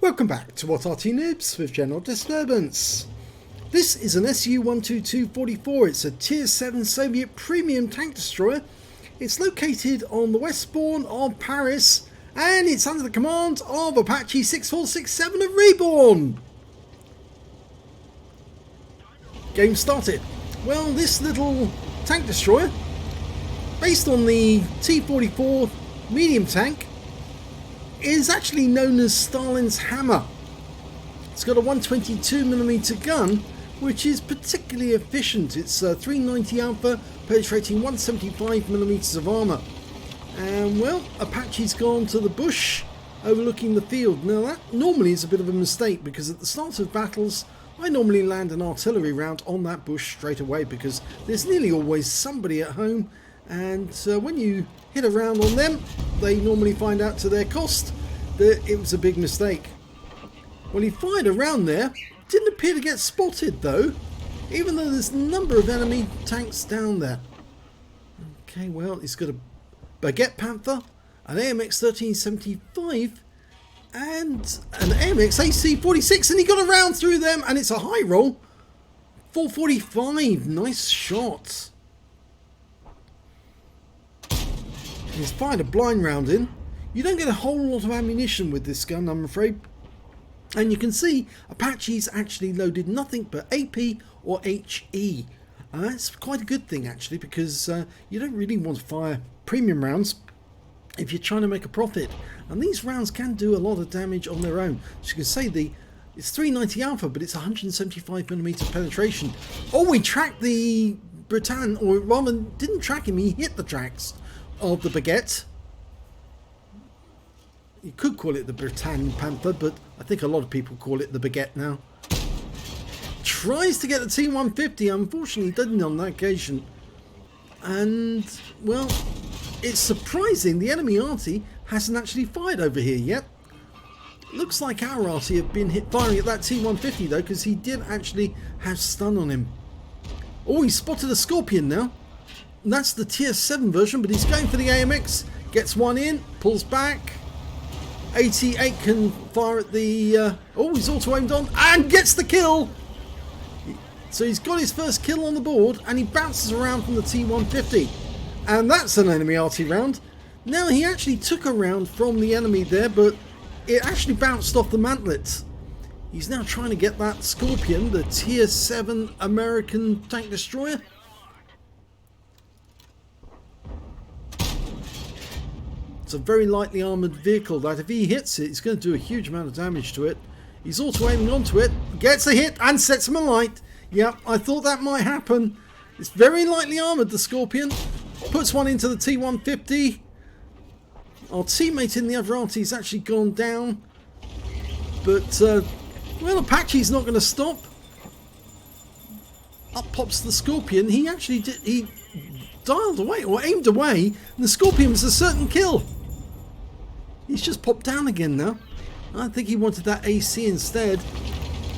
Welcome back to What Arty Noobs with General Disturbance. This is an SU-122-44. It's a Tier 7 Soviet premium tank destroyer. It's located on the westbourne of Paris and it's under the command of Apache 6467 of REBRN. Game started. Well, this little tank destroyer, based on the T-44 medium tank, is actually known as Stalin's hammer. It's got a 122mm gun, which is particularly efficient. It's 390 alpha, penetrating 175mm of armour. And well, Apache's gone to the bush overlooking the field. Now that normally is a bit of a mistake, because at the start of battles I normally land an artillery round on that bush straight away, because there's nearly always somebody at home, and when you hit a round on them, they normally find out to their cost that it was a big mistake. Well, he fired around there, didn't appear to get spotted though, even though there's a number of enemy tanks down there. Okay, well, he's got a Baguette Panther, an AMX 1375 and an AMX AC46, and he got a round through them, and it's a high roll. 445, nice shot. He's fired a blind round in. You don't get a whole lot of ammunition with this gun, I'm afraid. And you can see Apache's actually loaded nothing but AP or HE. That's quite a good thing actually, because you don't really want to fire premium rounds if you're trying to make a profit. And these rounds can do a lot of damage on their own. As you can see, it's 390 alpha, but it's 175mm penetration. Oh, we tracked the Britann, or rather didn't track him, he hit the tracks of the Baguette. You could call it the Britann Panther, but I think a lot of people call it the Baguette now. Tries to get the T-150, unfortunately didn't on that occasion. And, well, it's surprising the enemy Arty hasn't actually fired over here yet. Looks like our Arty have been firing at that T-150 though, because he did actually have stun on him. Oh, he spotted a Scorpion now. And that's the Tier 7 version, but he's going for the AMX. Gets one in, pulls back. 88 can fire at the... oh, he's auto-aimed on and gets the kill! So he's got his first kill on the board, and he bounces around from the T-150. And that's an enemy Arty round. Now, he actually took a round from the enemy there, but it actually bounced off the mantlet. He's now trying to get that Scorpion, the Tier 7 American tank destroyer. It's a very lightly armoured vehicle that if he hits it, it's going to do a huge amount of damage to it. He's auto-aiming onto it, gets a hit and sets him alight. Yep, I thought that might happen. It's very lightly armoured, the Scorpion. Puts one into the T-150. Our teammate in the other Arty's actually gone down. But, well, Apache's not going to stop. Up pops the Scorpion. He actually did, he dialed away, or aimed away, and the Scorpion was a certain kill. He's just popped down again now. I think he wanted that AC instead.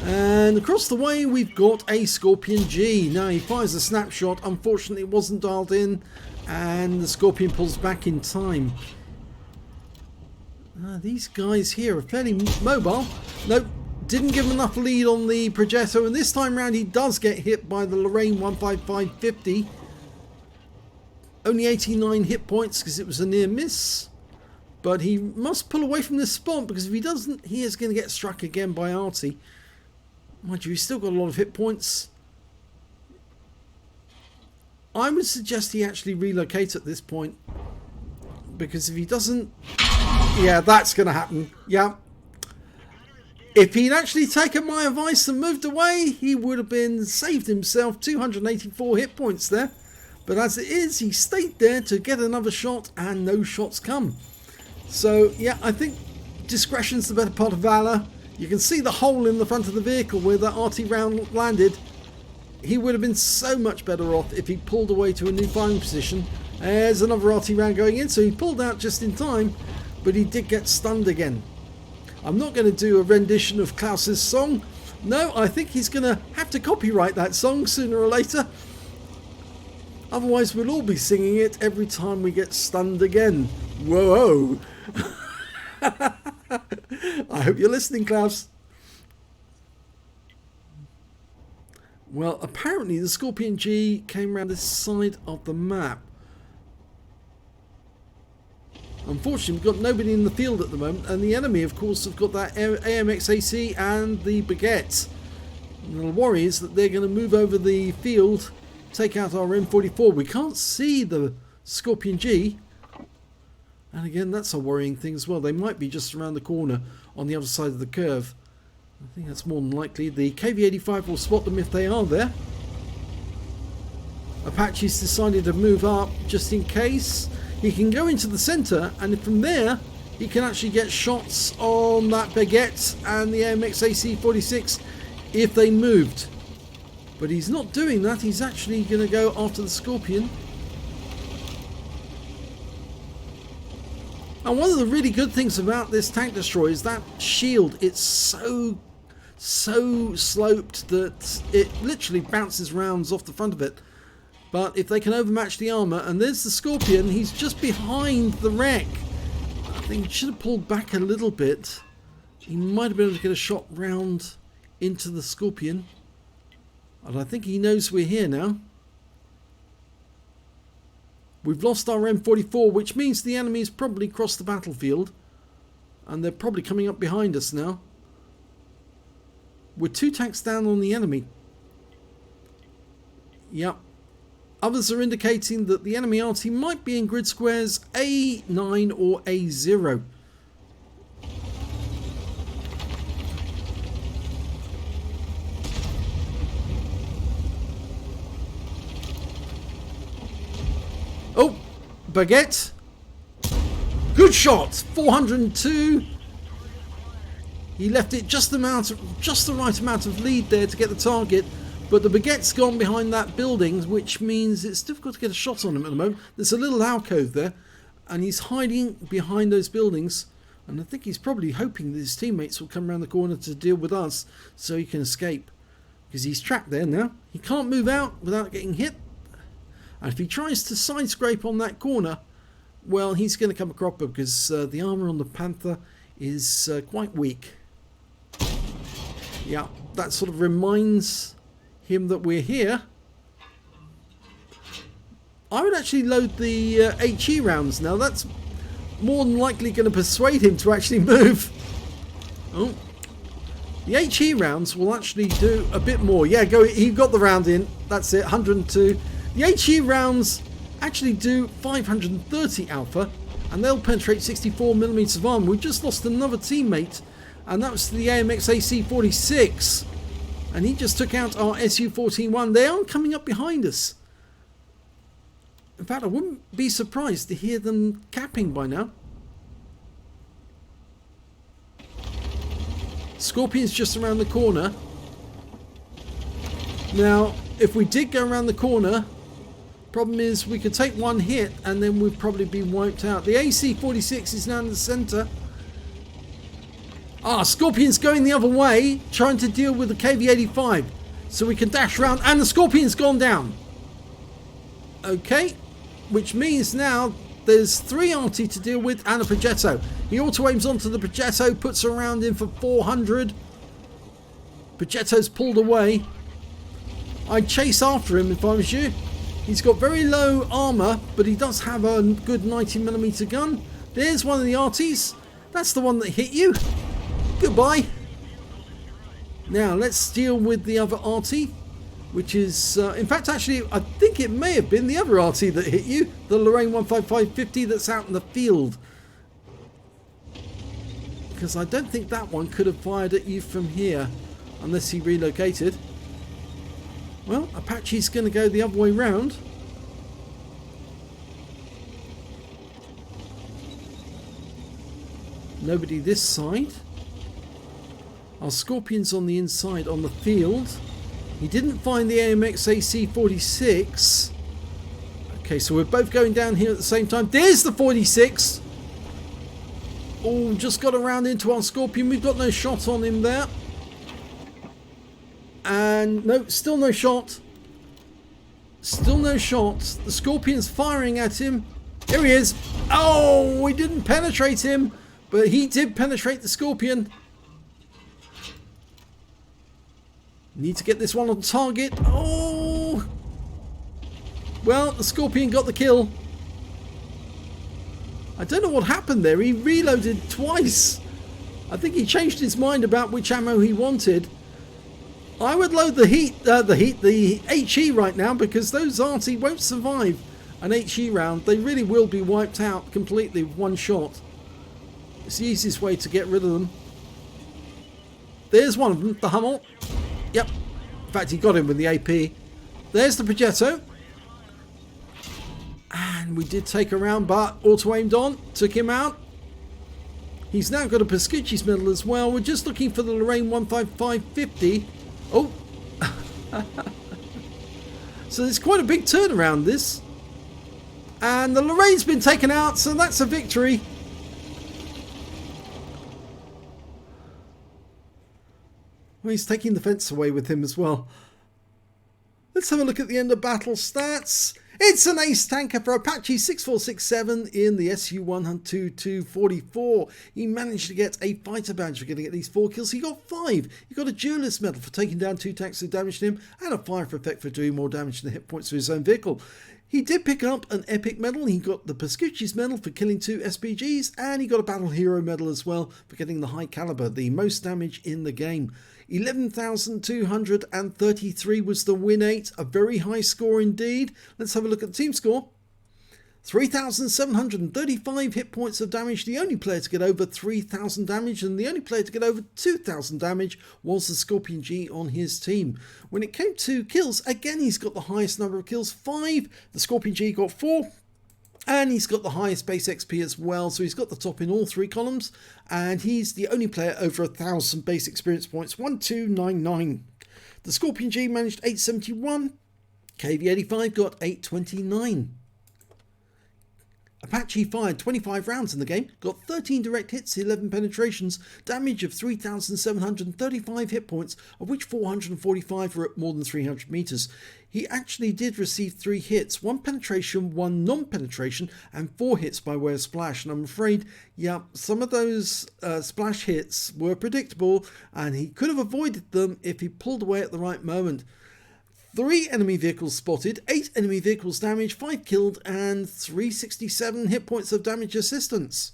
And across the way we've got a Scorpion G. Now he fires a snapshot. Unfortunately it wasn't dialed in, and the Scorpion pulls back in time. These guys here are fairly mobile. Nope, didn't give him enough lead on the Progetto, and this time round he does get hit by the Lorraine 15550. Only 89 hit points because it was a near miss. But he must pull away from this spot, because if he doesn't, he is going to get struck again by Arty. Mind you, he's still got a lot of hit points. I would suggest he actually relocates at this point, because if he doesn't, yeah, that's going to happen. Yeah. If he'd actually taken my advice and moved away, he would have been saved himself 284 hit points there. But as it is, he stayed there to get another shot, and no shots come. So, yeah, I think discretion's the better part of valour. You can see the hole in the front of the vehicle where that Arty round landed. He would have been so much better off if he pulled away to a new firing position. There's another Arty round going in, so he pulled out just in time, but he did get stunned again. I'm not going to do a rendition of Klaus's song. No, I think he's going to have to copyright that song sooner or later. Otherwise we'll all be singing it every time we get stunned again. Whoa! I hope you're listening, Klaus. Well, apparently the Scorpion G came around this side of the map. Unfortunately, we've got nobody in the field at the moment, and the enemy, of course, have got that AMX-AC and the baguettes. And the worry is that they're going to move over the field, take out our M44. We can't see the Scorpion G. And again, that's a worrying thing as well. They might be just around the corner on the other side of the curve. I think that's more than likely. The KV-85 will spot them if they are there. Apache's decided to move up just in case. He can go into the centre, and from there he can actually get shots on that baguette and the AMX AC-46 if they moved. But he's not doing that. He's actually going to go after the Scorpion. And one of the really good things about this tank destroyer is that shield. It's so sloped that it literally bounces rounds off the front of it. But if they can overmatch the armour, and there's the Scorpion, he's just behind the wreck. I think he should have pulled back a little bit. He might have been able to get a shot round into the Scorpion. And I think he knows we're here now. We've lost our M44, which means the enemy's probably crossed the battlefield. And they're probably coming up behind us now. We're 2 tanks down on the enemy. Yep. Others are indicating that the enemy Arty might be in grid squares A9 or A0. Oh, baguette. Good shot. 402. He left it just the right amount of lead there to get the target. But the baguette's gone behind that building, which means it's difficult to get a shot on him at the moment. There's a little alcove there, and he's hiding behind those buildings. And I think he's probably hoping that his teammates will come around the corner to deal with us so he can escape. Because he's trapped there now. He can't move out without getting hit. And if he tries to side scrape on that corner, well, he's going to come a cropper because the armour on the Panther is quite weak. Yeah, that sort of reminds him that we're here. I would actually load the HE rounds now. That's more than likely going to persuade him to actually move. Oh, the HE rounds will actually do a bit more. Yeah, go. He got the round in. That's it. 102. The HE rounds actually do 530 alpha, and they'll penetrate 64mm of armor. We just lost another teammate, and that was the AMX AC-46. And he just took out our SU-122. They are coming up behind us. In fact, I wouldn't be surprised to hear them capping by now. Scorpion's just around the corner. Now, if we did go around the corner, problem is we could take one hit and then we'd probably be wiped out. The AC-46 is now in the centre. Ah, Scorpion's going the other way, trying to deal with the KV-85. So we can dash around, and the Scorpion's gone down. Okay, which means now there's 3 Arty to deal with and a Progetto. He auto-aims onto the Progetto, puts a round in for 400. Progetto's pulled away. I'd chase after him if I was you. He's got very low armour, but he does have a good 90mm gun. There's one of the Artys. That's the one that hit you. Goodbye. Now let's deal with the other Arty, which is, in fact, actually, I think it may have been the other Arty that hit you, the Lorraine 15550 that's out in the field. Because I don't think that one could have fired at you from here, unless he relocated. Well, Apache's going to go the other way round. Nobody this side. Our Scorpion's on the inside on the field. He didn't find the AMX AC-46. Okay, so we're both going down here at the same time. There's the 46. Oh, just got around into our Scorpion. We've got no shot on him there. And no, still no shot. Still no shot. The Scorpion's firing at him. Here he is. Oh, we didn't penetrate him, but he did penetrate the Scorpion. Need to get this one on target. Oh! Well, the Scorpion got the kill. I don't know what happened there. He reloaded twice. I think he changed his mind about which ammo he wanted. I would load the HE right now, because those Arty won't survive an HE round. They really will be wiped out completely with one shot. It's the easiest way to get rid of them. There's one of them, the Hummel. Yep. In fact, he got him with the AP. There's the Progetto. And we did take a round, but auto-aimed on. Took him out. He's now got a Pascucci's medal as well. We're just looking for the Lorraine 15550. Oh. So there's quite a big turnaround, this. And the Lorraine's been taken out, so that's a victory. Well, he's taking the fence away with him as well. Let's have a look at the end of battle stats. It's an ace tanker for Apache 6467 in the SU-122-44. He managed to get a fighter badge for getting at least 4 kills. He got 5. He got a duelist medal for taking down 2 tanks who damaged him, and a fire effect for doing more damage than the hit points to his own vehicle. He did pick up an epic medal. He got the Pascucci's medal for killing 2 SPGs, and he got a battle hero medal as well for getting the high caliber, the most damage in the game. 11,233 was the win 8, a very high score indeed. Let's have a look at the team score. 3,735 hit points of damage. The only player to get over 3,000 damage, and the only player to get over 2,000 damage was the Scorpion G on his team. When it came to kills, again he's got the highest number of kills, 5. The Scorpion G got 4. And he's got the highest base XP as well, so he's got the top in all 3 columns. And he's the only player over 1,000 base experience points, 1299. The Scorpion G managed 871. KV85 got 829. Apache fired 25 rounds in the game, got 13 direct hits, 11 penetrations, damage of 3,735 hit points, of which 445 were at more than 300 meters. He actually did receive 3 hits, 1 penetration, 1 non-penetration, and 4 hits by way of splash. And I'm afraid, yeah, some of those splash hits were predictable, and he could have avoided them if he pulled away at the right moment. 3 enemy vehicles spotted, 8 enemy vehicles damaged, 5 killed, and 367 hit points of damage assistance.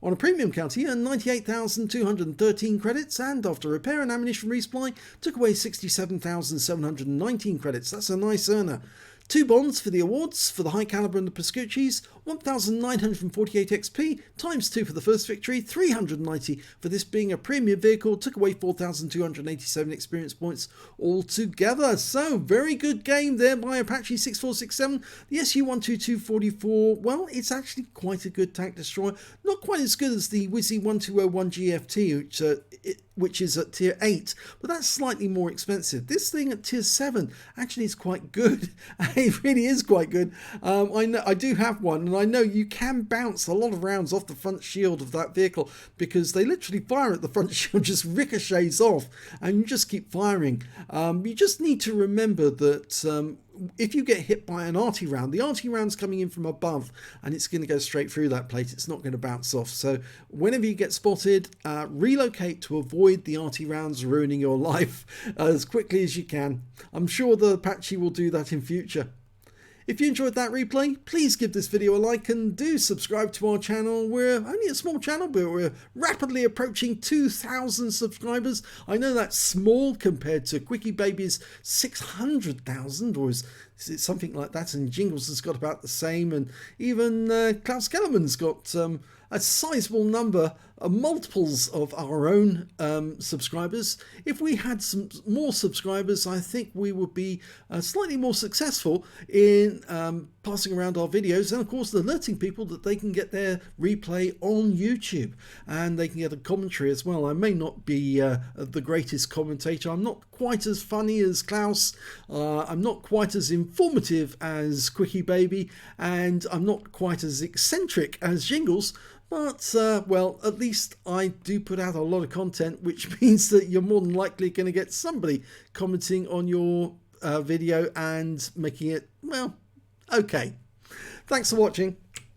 On a premium count, he earned 98,213 credits, and after repair and ammunition resupply, took away 67,719 credits. That's a nice earner. 2 bonds for the awards for the high caliber and the Pascucci's, 1,948 XP, times 2 for the first victory, 390 for this being a premium vehicle, took away 4,287 experience points altogether. So, very good game there by Apache 6467. The SU-122-44, well, it's actually quite a good tank destroyer. Not quite as good as the Wizzy 1201 GFT, which is at tier 8, but that's slightly more expensive. This thing at tier 7 actually is quite good. It really is quite good. I do have one, and I know you can bounce a lot of rounds off the front shield of that vehicle, because they literally fire at the front shield, just ricochets off, and you just keep firing. You just need to remember that if you get hit by an Arty round, the Arty round's coming in from above, and it's going to go straight through that plate. It's not going to bounce off. So whenever you get spotted, relocate to avoid the Arty rounds ruining your life as quickly as you can. I'm sure the Apache will do that in future. If you enjoyed that replay, please give this video a like and do subscribe to our channel. We're only a small channel, but we're rapidly approaching 2,000 subscribers. I know that's small compared to Quickie Baby's 600,000, or is it something like that? And Jingles has got about the same, and even Klaus Kellerman's got a sizable number of multiples of our own subscribers. If we had some more subscribers, I think we would be slightly more successful in passing around our videos, and of course alerting people that they can get their replay on YouTube, and they can get a commentary as well. I may not be the greatest commentator. I'm not quite as funny as Klaus. I'm not quite as informative as Quickie Baby, and I'm not quite as eccentric as Jingles. But, well, at least I do put out a lot of content, which means that you're more than likely going to get somebody commenting on your video and making it, well, okay. Thanks for watching.